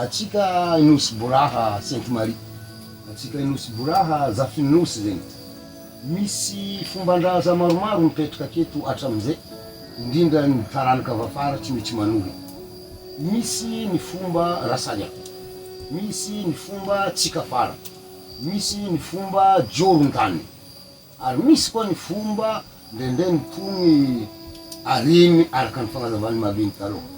atsika inosy boraha Sainte Marie, atsika inosy boraha zafinosy zegny. Misy fomban-draza maromaro mipetraka aketo hatramizay, indrindra ny taranaka avy afara tsy mitsy manohy. Misy ny fomba rasalia, misy ny fomba tsikafara, misy ny fomba jorontany, ary misy koa ny fomba ndraindray mitony aremy araka ny fagnazavany maventy taloha.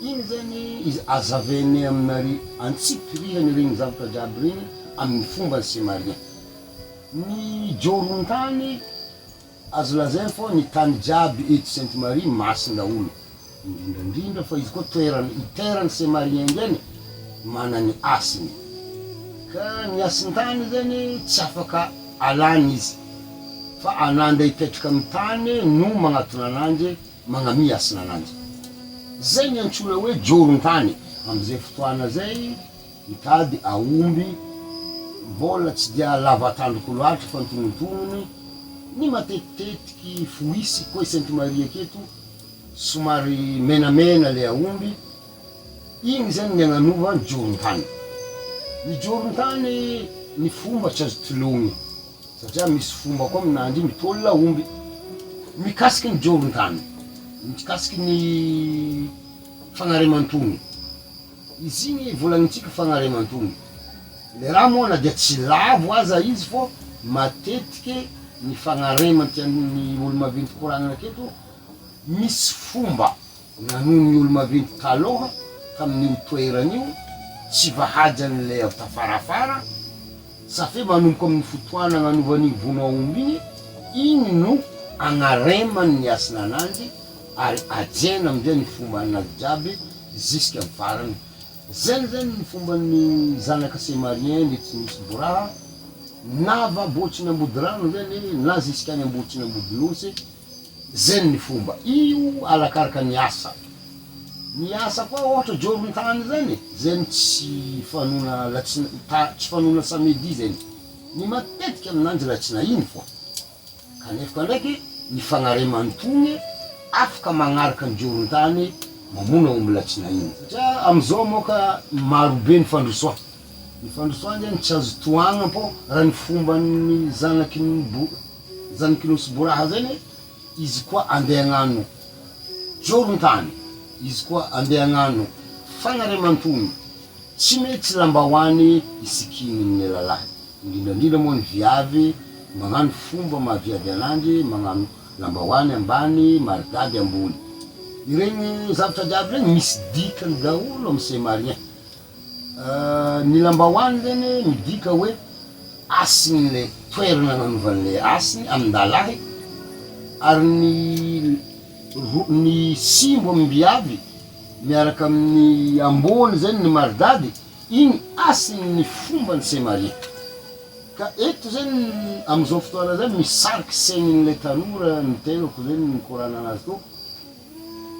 Igny zany izy azavainy aminary antsipirihany regny zavatra jiaby regny amin'ny fomba ny Saint-Marien. Ny jorontany azo lazainy fô ny tany jiaby eto Sainte Marie masina olo, indrindrandrindra fa izy koa toerany iterany Saint-Marien zany mana ny asiny, ka ny asin-tany zany tsy afaka alany izy fa ananda hipetraka amin'ny tany no magnatona ananjy, magnamia asina ananjy. Zay ny antsoina hoe jorontany. Amizay fotoana zay mitady aomby mbola tsy dia lava tandroko loatra fa antonontonony, ny matetitetiky foisy koa Sainte Marie aketo somary menamena le aomby, igny zany ny agnanova ny jorontany. Ny jorontany ny fomba tsy azo tologny satria misy fomba koa aminanjy mitôla aomby mikasiky ny jorontany, mikasiky ny fagnareman-tony. Izy igny volagnintsika fagnareman-tony. Le raha moa na dia tsy lavo aza izy fô matetiky ny fagnaremany tian'ny olo maventy koragnana aketo misy fomba nanony olo maventy taloha tamin'io toeran'io, tsy vahaja an'le tafarafara, safe manomboka amin'ny fotoana agnanovany vono aomby igny, igny no agnaremany ny asina ananjy ary ajena amizay ny fomba anazy jiaby jusque amin'ny farany. Zany zany ny fomba ny zanaka Saint-Marien le tsy misy boraha na vaboatsiny ambody rano zany na jusque any amboatsiny ambody nosy, zany ny fomba. Io arakaraka ny asa. Ny asa koa ohatra jorontany zany, zany tsy fanona latsina, tsy fanona samedi zany. Ny matetiky aminanjy latsina iny fô. Kanefa ndraiky ny fagnareman-tony afaka magnaraka ny jorontany mamona omby latsina iny. Satria amizao moka marobe ny fandrosoa. Ny fandrosoa zany tsy azo toagna po raha ny fomba ny zanaky nosy boraha zany, izy koa andeha hagnano jorontany, izy koa andeha hagnano fagnareman-tony, tsy mety lambahoany isikininy lalahy. Indrindrandrindra moa ny viavy magnano fomba mahaviavy ananjy, magnano lambahoany ambany, marigady ambony. Iregny zavatra jiaby regny misy dikany daholo amin'ny Saint-Marien. Ny lambahoany zany midika hoe asiny le toerana agnanovan'le asiny amin-dalahy, ary ny simbo amin'ny viavy miaraka amin'ny ambony zany ny maridady, igny asiny ny fomba ny Saint-Marien. Ka eto zany amizao fotoana zany misariky saignin'le tanora ny tenako zany ny korana anazy to,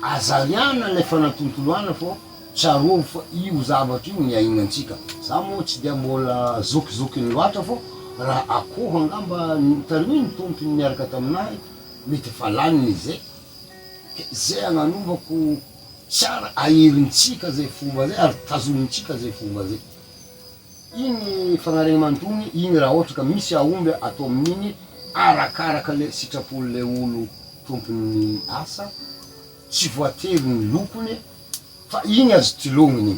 azariana le fanatontoloana fô tsarovy fa io zavatra io ny aignansika. Za moa tsy dia mbola zokizokiny loatra fô raha akoho angamba tarimy ny tompony miaraka taminahy mety efa laniny zay. Zay agnanovako tsara aherintsika zay fomba zay ary tazonintsika zay fomba zay. Igny fagnareman-tony, igny raha ohatra ka misy aomby atao amin'igny arakaraka le sitrapol'le olo tompony asa, tsy voatery ny lokony fa igny azo tilogniny.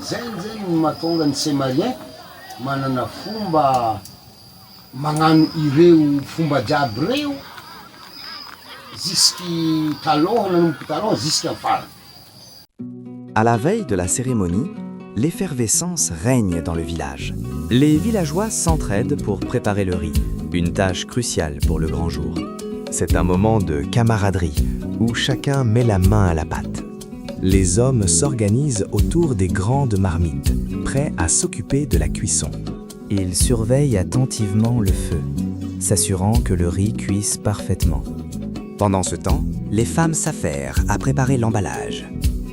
Zany zany mahatonga ny Saint-Marien manana fomba magnano ireo fomba jiaby reo jusqu'y taloha, nanomboky taloha jusqu'y amin'ny farany. À la veille de la cérémonie, l'effervescence règne dans le village. Les villageois s'entraident pour préparer le riz, une tâche cruciale pour le grand jour. C'est un moment de camaraderie où chacun met la main à la pâte. Les hommes s'organisent autour des grandes marmites, prêts à s'occuper de la cuisson. Ils surveillent attentivement le feu, s'assurant que le riz cuise parfaitement. Pendant ce temps, les femmes s'affairent à préparer l'emballage.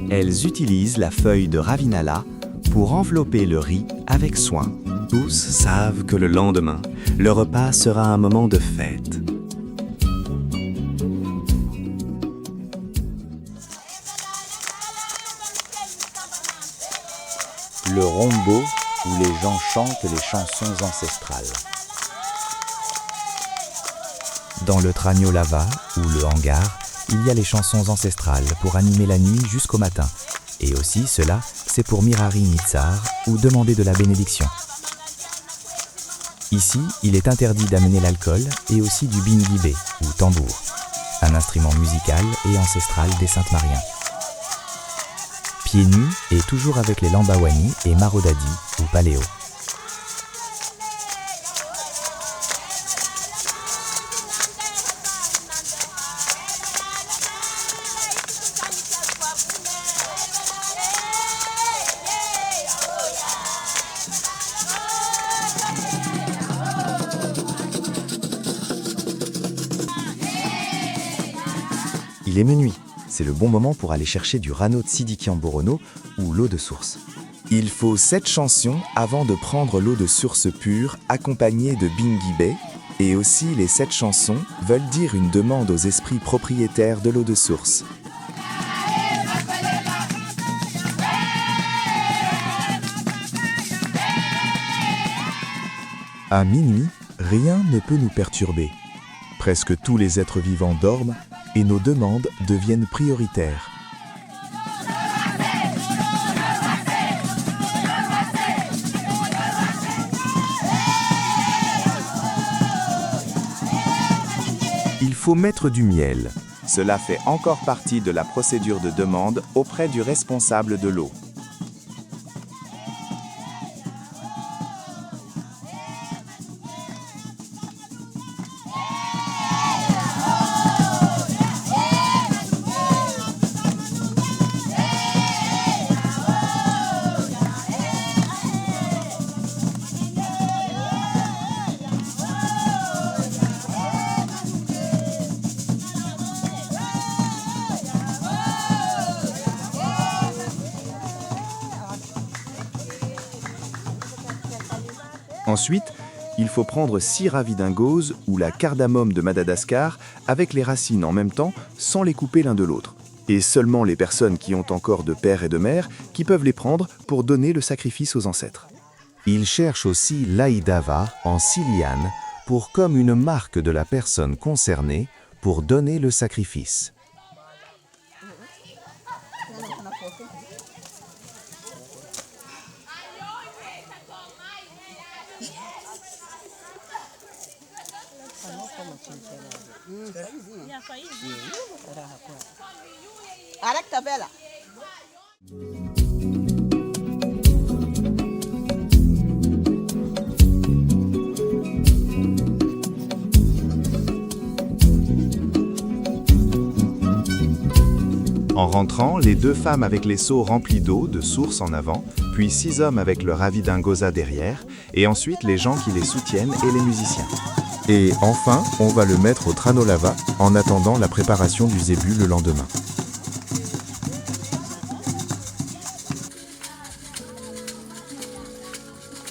Elles utilisent la feuille de ravinala pour envelopper le riz avec soin. Tous savent que le lendemain, le repas sera un moment de fête. le rombo où les gens chantent les chansons ancestrales. Dans le Tragno Lava ou le hangar, il y a les chansons ancestrales pour animer la nuit jusqu'au matin. Et aussi cela, c'est pour Mirari Nitsar ou demander de la bénédiction. Ici, il est interdit d'amener l'alcool et aussi du bingibé ou tambour, un instrument musical et ancestral des Saintes-Mariens. Pieds nus et toujours avec les lambawani et marodadi ou paléo. Il est minuit, c'est le bon moment pour aller chercher du Rano Tsidikian Borono ou l'eau de source. Il faut 7 chansons avant de prendre l'eau de source pure accompagnée de bingibé, et aussi les 7 chansons veulent dire une demande aux esprits propriétaires de l'eau de source. À minuit, rien ne peut nous perturber. Presque tous les êtres vivants dorment et nos demandes deviennent prioritaires. Il faut mettre du miel. Cela fait encore partie de la procédure de demande auprès du responsable de l'eau. Ensuite, il faut prendre 6 ravidingos ou la cardamome de Madagascar avec les racines en même temps sans les couper l'un de l'autre. Et seulement les personnes qui ont encore de père et de mère qui peuvent les prendre pour donner le sacrifice aux ancêtres. Il cherche aussi l'aïdava en siliane pour comme une marque de la personne concernée pour donner le sacrifice. En rentrant, les 2 femmes avec les seaux remplis d'eau de source en avant, puis 6 hommes avec le ravidingosa derrière, et ensuite les gens qui les soutiennent et les musiciens. Et enfin, on va le mettre au Tragno Lava en attendant la préparation du zébu le lendemain.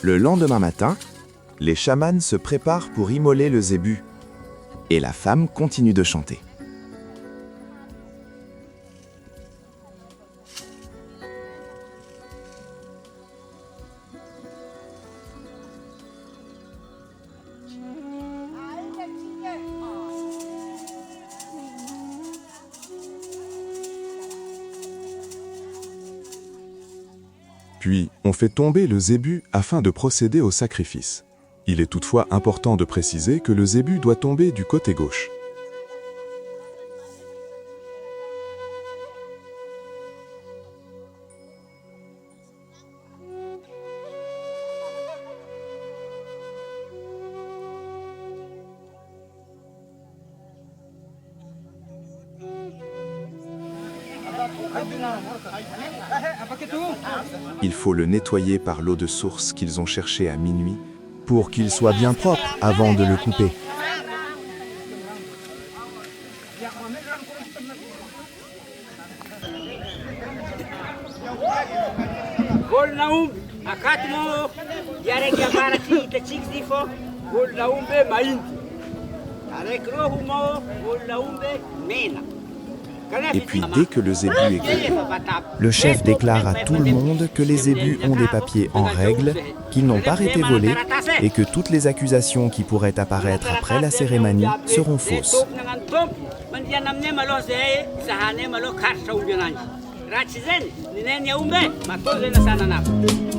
Le lendemain matin, les chamans se préparent pour immoler le zébu. Et la femme continue de chanter. Puis, on fait tomber le zébu afin de procéder au sacrifice. Il est toutefois important de préciser que le zébu doit tomber du côté gauche. Il faut le nettoyer par l'eau de source qu'ils ont cherchée à minuit pour qu'il soit bien propre avant de le couper. Et puis dès que le zébu est cueilli, le chef déclare à tout le monde que les zébus ont des papiers en règle, qu'ils n'ont pas été volés et que toutes les accusations qui pourraient apparaître après la cérémonie seront fausses. Raha tsy zay, ninay ny aomby, matoa zay nasana an'azy.